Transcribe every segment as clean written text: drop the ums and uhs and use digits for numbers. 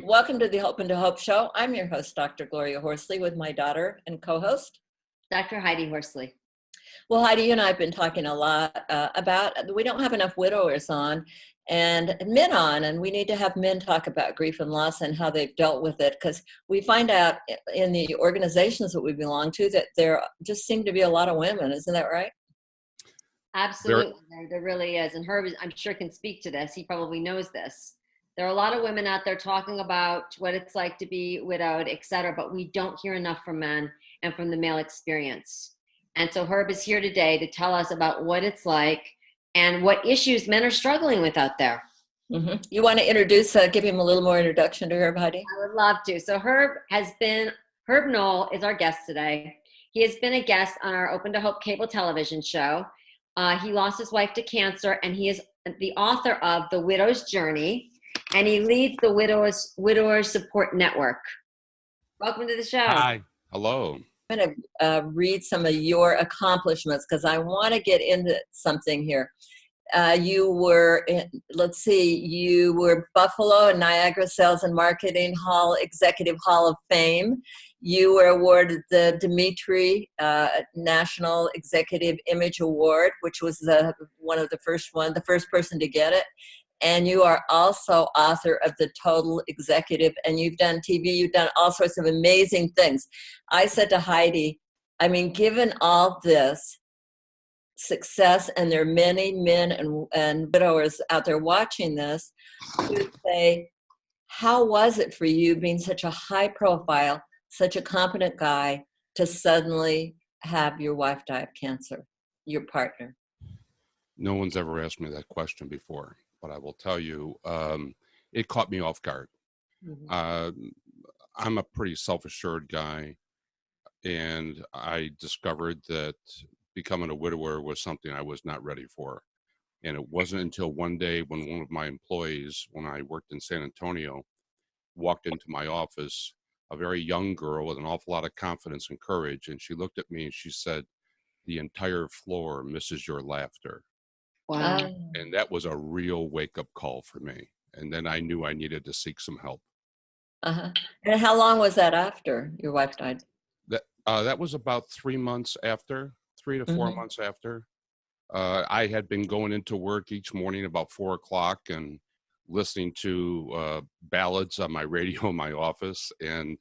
Welcome to the Hope and to Hope Show. I'm your host, Dr. Gloria Horsley, with my daughter and co-host, Dr. Heidi Horsley. Well, Heidi, you and I have been talking a lot about we don't have enough widowers on and men on, and we need to have men talk about grief and loss and how they've dealt with it, because we find out in the organizations that we belong to that there just seem to be a lot of women. Isn't that right? Absolutely. There really is. And Herb, I'm sure, can speak to this. He probably knows this. There are a lot of women out there talking about what it's like to be widowed, et cetera, but we don't hear enough from men and from the male experience. And so Herb is here today to tell us about what it's like and what issues men are struggling with out there. Mm-hmm. You want to introduce, give him a little more introduction to Herb, Heidi? I would love to. So Herb Knoll is our guest today. He has been a guest on our Open to Hope cable television show. He lost his wife to cancer, and he is the author of The Widow's Journey, and he leads the Widowers Support Network. Welcome to the show. Hi. Hello. I'm going to read some of your accomplishments because I want to get into something here. You were, you were Buffalo and Niagara Sales and Marketing Executive Hall of Fame. You were awarded the Dimitri National Executive Image Award, which was the first person to get it. And you are also author of The Total Executive, and you've done TV, you've done all sorts of amazing things. I said to Heidi, I mean, given all this success, and there are many men and widowers out there watching this, to say, how was it for you being such a high profile, such a competent guy, to suddenly have your wife die of cancer, your partner? No one's ever asked me that question before, but I will tell you, it caught me off guard. Mm-hmm. I'm a pretty self-assured guy, and I discovered that becoming a widower was something I was not ready for. And it wasn't until one day when one of my employees, when I worked in San Antonio, walked into my office, a very young girl with an awful lot of confidence and courage, and she looked at me and she said, "The entire floor misses your laughter." Wow. And that was a real wake-up call for me. And then I knew I needed to seek some help. Uh-huh. And how long was that after your wife died? That was about 3 months after, 3 to 4 months after. I had been going into work each morning about 4 o'clock and listening to ballads on my radio in my office. And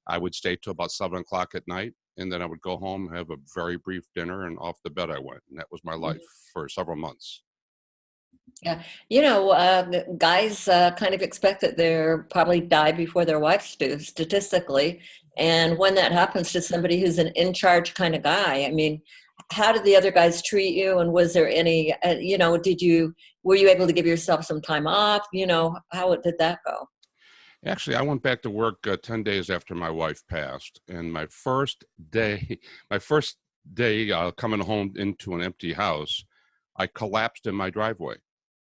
I would stay till about 7 o'clock at night. And then I would go home, have a very brief dinner, and off to bed I went. And that was my life for several months. Yeah. Guys kind of expect that they'll probably die before their wives do, statistically. And when that happens to somebody who's an in-charge kind of guy, I mean, how did the other guys treat you? And was there any, were you able to give yourself some time off? How did that go? Actually, I went back to work 10 days after my wife passed. And my first day coming home into an empty house, I collapsed in my driveway.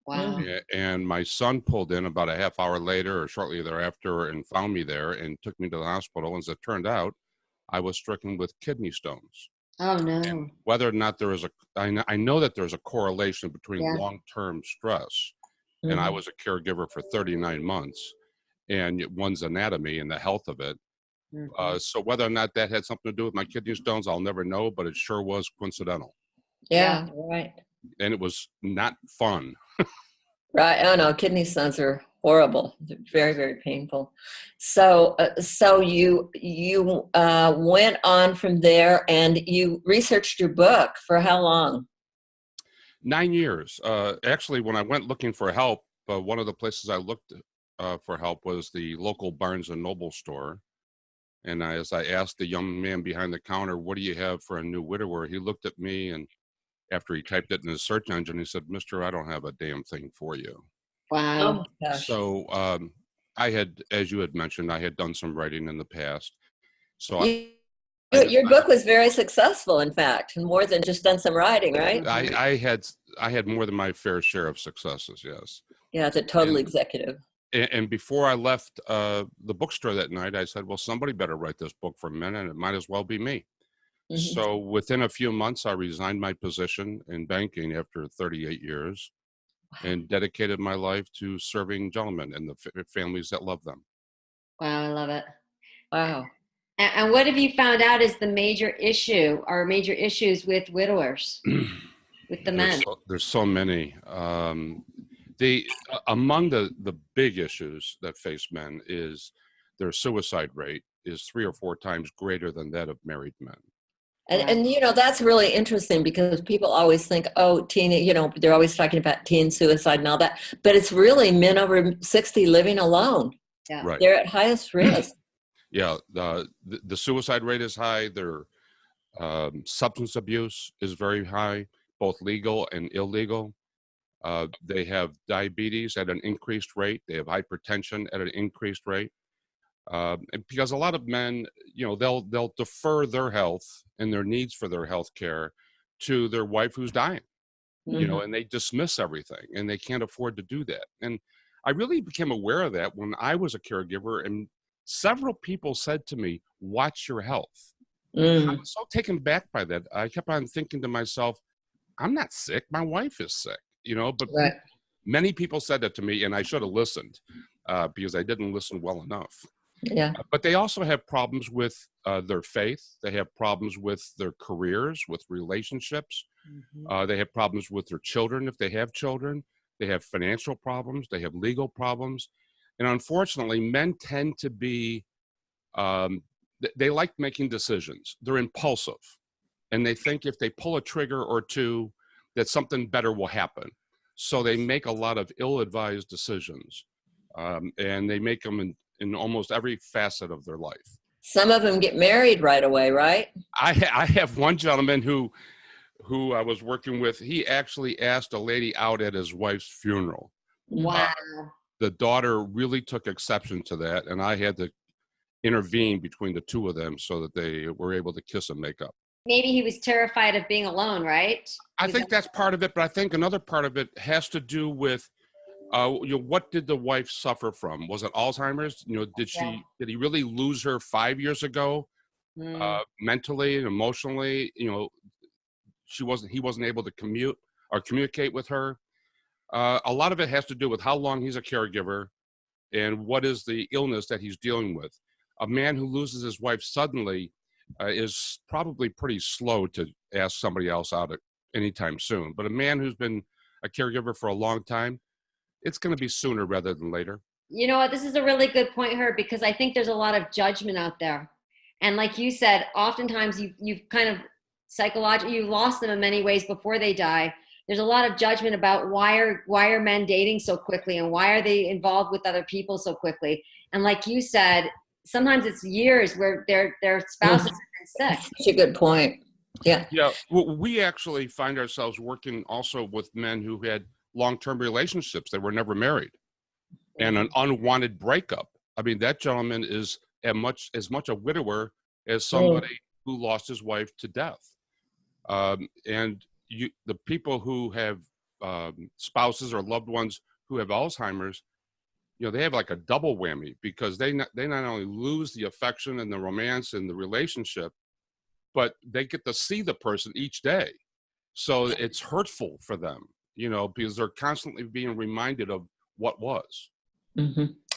Wow. And my son pulled in about a half hour later or shortly thereafter and found me there and took me to the hospital. And as it turned out, I was stricken with kidney stones. Oh, no. And whether or not there is I know that there's a correlation between long-term stress, and I was a caregiver for 39 months, and one's anatomy and the health of it. So whether or not that had something to do with my kidney stones, I'll never know, but it sure was coincidental. Yeah, right. And it was not fun. Right. Oh no, kidney stones are horrible. They're very, very painful. So you went on from there, and you researched your book for how long? 9 years. Actually, when I went looking for help, one of the places I looked for help was the local Barnes and Noble store. And as I asked the young man behind the counter, "What do you have for a new widower?" he looked at me, and after he typed it in his search engine, he said, "Mister, I don't have a damn thing for you." Wow. Oh my gosh. So I had, as you had mentioned, I had done some writing in the past. So your book was very successful, in fact, and more than just done some writing, right? I had more than my fair share of successes, yes. Yeah, the Total Executive. And before I left the bookstore that night, I said, well, somebody better write this book for men, and it might as well be me. Mm-hmm. So within a few months, I resigned my position in banking after 38 years and dedicated my life to serving gentlemen and the families that love them. Wow, I love it. Wow. And what have you found out is the major issue or major issues with widowers, with the men? There's so many. Among the big issues that face men is their suicide rate is 3 or 4 times greater than that of married men. And you know, that's really interesting because people always think, oh, teen, you know, they're always talking about teen suicide and all that, but it's really men over 60 living alone. Yeah. Right. They're at highest risk. Yeah. The suicide rate is high. Their substance abuse is very high, both legal and illegal. They have diabetes at an increased rate. They have hypertension at an increased rate. And because a lot of men, you know, they'll defer their health and their needs for their health care to their wife who's dying, you know, and they dismiss everything and they can't afford to do that. And I really became aware of that when I was a caregiver, and several people said to me, watch your health. I was so taken back by that. I kept on thinking to myself, I'm not sick. My wife is sick, you know, but Right. many people said that to me, and I should have listened because I didn't listen well enough. Yeah. But they also have problems with their faith. They have problems with their careers, with relationships. They have problems with their children if they have children. They have financial problems. They have legal problems. And unfortunately, men tend to be, they like making decisions. They're impulsive. And they think if they pull a trigger or two, that something better will happen. So they make a lot of ill-advised decisions. And they make them in almost every facet of their life. Some of them get married right away, right? I have one gentleman who I was working with. He actually asked a lady out at his wife's funeral. Wow. The daughter really took exception to that, and I had to intervene between the two of them so that they were able to kiss and make up. Maybe he was terrified of being alone, right? I think that's part of it, but I think another part of it has to do with you know, what did the wife suffer from? Was it Alzheimer's? You know, did he really lose her 5 years ago, mentally and emotionally? You know, he wasn't able to communicate with her. A lot of it has to do with how long he's a caregiver and what is the illness that he's dealing with. A man who loses his wife suddenly is probably pretty slow to ask somebody else out anytime soon. But a man who's been a caregiver for a long time, it's going to be sooner rather than later. You know what? This is a really good point, Herb, because I think there's a lot of judgment out there. And like you said, oftentimes you've kind of psychologically, you've lost them in many ways before they die. There's a lot of judgment about why are men dating so quickly and why are they involved with other people so quickly. And like you said, sometimes it's years where their spouses have been sick. Such a good point. Yeah. Yeah. We actually find ourselves working also with men who had long-term relationships. They were never married, and an unwanted breakup. I mean, that gentleman is as much a widower as somebody who lost his wife to death. And the people who have spouses or loved ones who have Alzheimer's, you know, they have like a double whammy because they not only lose the affection and the romance and the relationship, but they get to see the person each day. So it's hurtful for them, you know, because they're constantly being reminded of what was.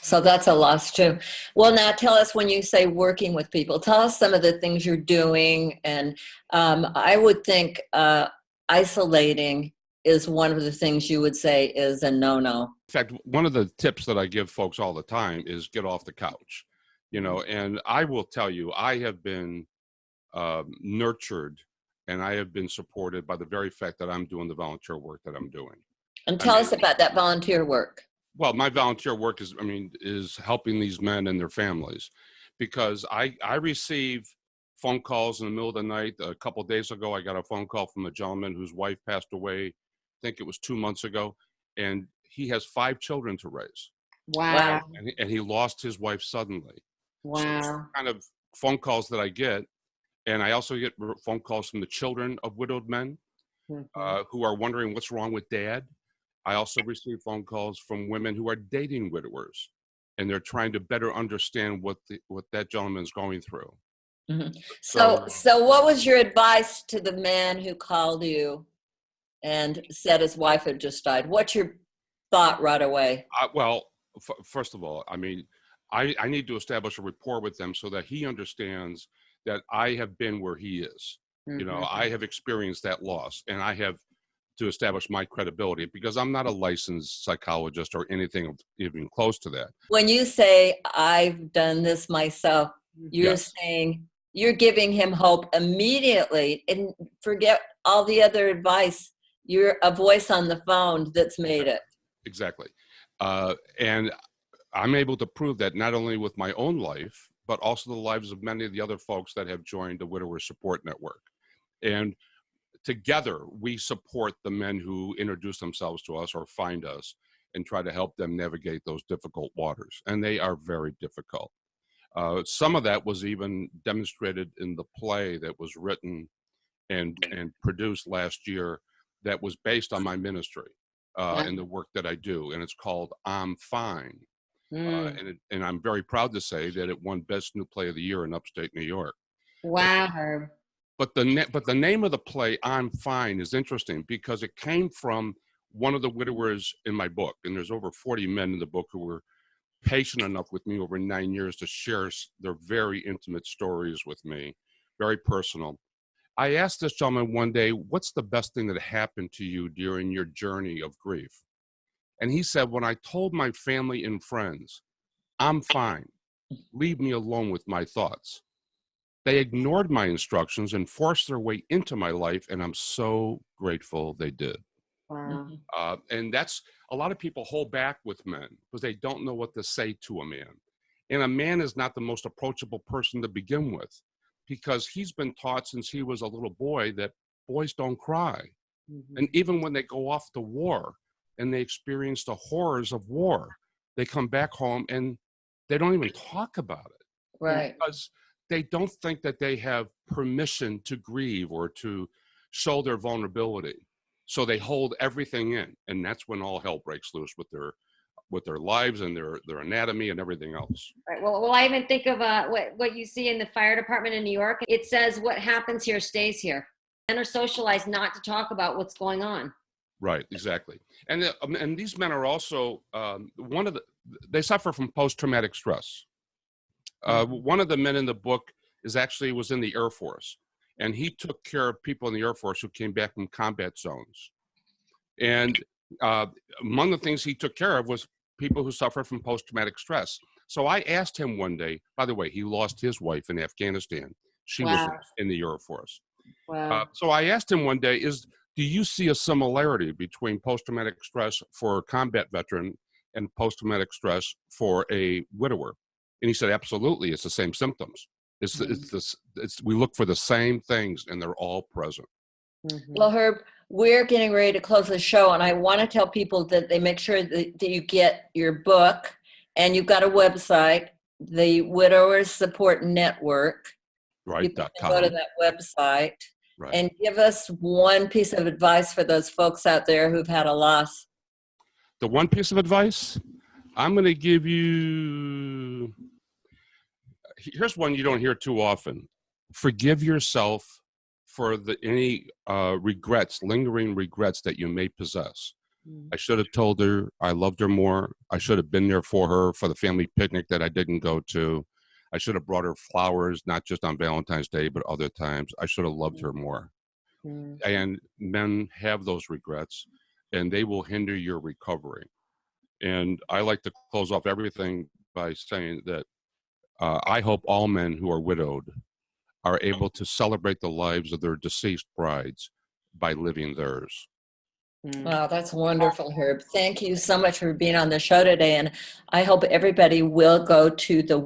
So that's a loss too. Well, now tell us, when you say working with people, tell us some of the things you're doing. And I would think isolating is one of the things you would say is a no-no. In fact, one of the tips that I give folks all the time is get off the couch, you know, and I will tell you, I have been nurtured and I have been supported by the very fact that I'm doing the volunteer work that I'm doing. And tell us about that volunteer work. Well, my volunteer work is helping these men and their families, because I receive phone calls in the middle of the night. A couple of days ago, I got a phone call from a gentleman whose wife passed away. I think it was 2 months ago, and he has 5 children to raise. Wow. And he lost his wife suddenly. Wow. So those are kind of phone calls that I get. And I also get phone calls from the children of widowed men who are wondering what's wrong with dad. I also receive phone calls from women who are dating widowers, and they're trying to better understand what that gentleman's going through. So what was your advice to the man who called you and said his wife had just died? What's your thought right away? Well, first of all, I mean, I need to establish a rapport with them so that he understands that I have been where he is. You know, I have experienced that loss, and I have to establish my credibility, because I'm not a licensed psychologist or anything even close to that. When you say I've done this myself, you're Yes. saying you're giving him hope immediately, and forget all the other advice. You're a voice on the phone that's made it. Exactly. And I'm able to prove that not only with my own life, but also the lives of many of the other folks that have joined the Widower Support Network. And together, we support the men who introduce themselves to us or find us and try to help them navigate those difficult waters. And they are very difficult. Some of that was even demonstrated in the play that was written and produced last year that was based on my ministry and the work that I do. And it's called I'm Fine. And I'm very proud to say that it won Best New Play of the Year in upstate New York. Wow, Herb. But the name of the play, I'm Fine, is interesting because it came from one of the widowers in my book. And there's over 40 men in the book who were patient enough with me over 9 years to share their very intimate stories with me, very personal. I asked this gentleman one day, what's the best thing that happened to you during your journey of grief? And he said, when I told my family and friends, I'm fine, leave me alone with my thoughts, they ignored my instructions and forced their way into my life, and I'm so grateful they did. Wow. And that's, a lot of people hold back with men because they don't know what to say to a man. And a man is not the most approachable person to begin with, because he's been taught since he was a little boy that boys don't cry. And even when they go off to war and they experience the horrors of war, they come back home and they don't even talk about it. Right. Because they don't think that they have permission to grieve or to show their vulnerability. So they hold everything in, and that's when all hell breaks loose with their lives and their anatomy and everything else. Right. Well, I even think of what you see in the fire department in New York. It says what happens here stays here. Men are socialized not to talk about what's going on. Right, exactly. And these men are also they suffer from post-traumatic stress. One of the men in the book was in the Air Force, and he took care of people in the Air Force who came back from combat zones. And among the things he took care of was people who suffer from post-traumatic stress. So I asked him one day, by the way, he lost his wife in Afghanistan. She was in the Air Force. Wow. So I asked him one day, do you see a similarity between post-traumatic stress for a combat veteran and post-traumatic stress for a widower? And he said, absolutely, it's the same symptoms. We look for the same things, and they're all present. Well, Herb, we're getting ready to close the show, and I want to tell people that they make sure that you get your book, and you've got a website, the Widowers Support Network. Right. You can go to that website and give us one piece of advice for those folks out there who've had a loss. The one piece of advice I'm going to give you, here's one you don't hear too often. Forgive yourself for any lingering regrets that you may possess. I should have told her I loved her more. I should have been there for her for the family picnic that I didn't go to. I should have brought her flowers, not just on Valentine's Day, but other times. I should have loved her more. And men have those regrets, and they will hinder your recovery. And I like to close off everything by saying that I hope all men who are widowed are able to celebrate the lives of their deceased brides by living theirs. Wow, that's wonderful, Herb. Thank you so much for being on the show today. And I hope everybody will go to the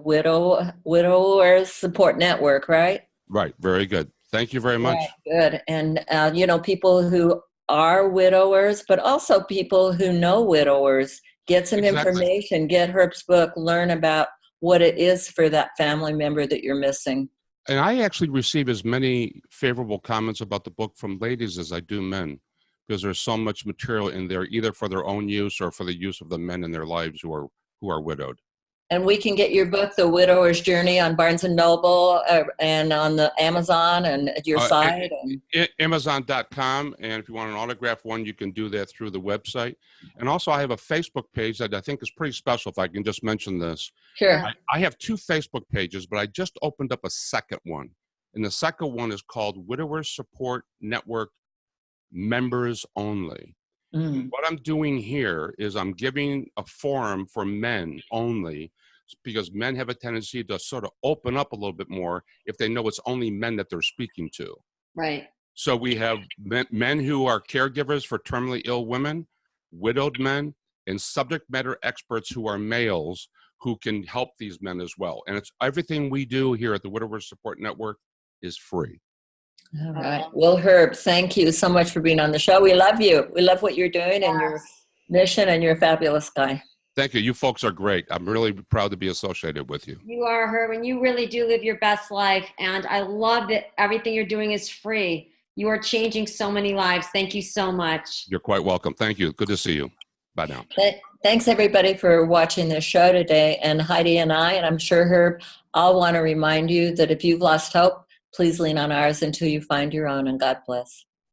Widowers Support Network, right? Right. Very good. Thank you very much. Right, good. And, people who are widowers, but also people who know widowers, get some information, get Herb's book, learn about what it is for that family member that you're missing. And I actually receive as many favorable comments about the book from ladies as I do men, because there's so much material in there, either for their own use or for the use of the men in their lives who are widowed. And we can get your book, The Widower's Journey, on Barnes & Noble and on the Amazon and at your site. Amazon.com. And if you want an autographed one, you can do that through the website. And also, I have a Facebook page that I think is pretty special, if I can just mention this. Sure. I have 2 Facebook pages, but I just opened up a second one. And the second one is called Widowers Support Network Members Only. What I'm doing here is I'm giving a forum for men only, because men have a tendency to sort of open up a little bit more if they know it's only men that they're speaking to. Right. So we have men who are caregivers for terminally ill women, widowed men, and subject matter experts who are males who can help these men as well. And it's everything we do here at the Widowers Support Network is free. All right. Well, Herb, thank you so much for being on the show. We love you. We love what you're doing and your mission, and you're a fabulous guy. Thank you. You folks are great. I'm really proud to be associated with you. You are, Herb, and you really do live your best life. And I love that everything you're doing is free. You are changing so many lives. Thank you so much. You're quite welcome. Thank you. Good to see you. Bye now. Thanks, everybody, for watching this show today. And Heidi and I, and I'm sure Herb, all want to remind you that if you've lost hope, please lean on ours until you find your own, and God bless.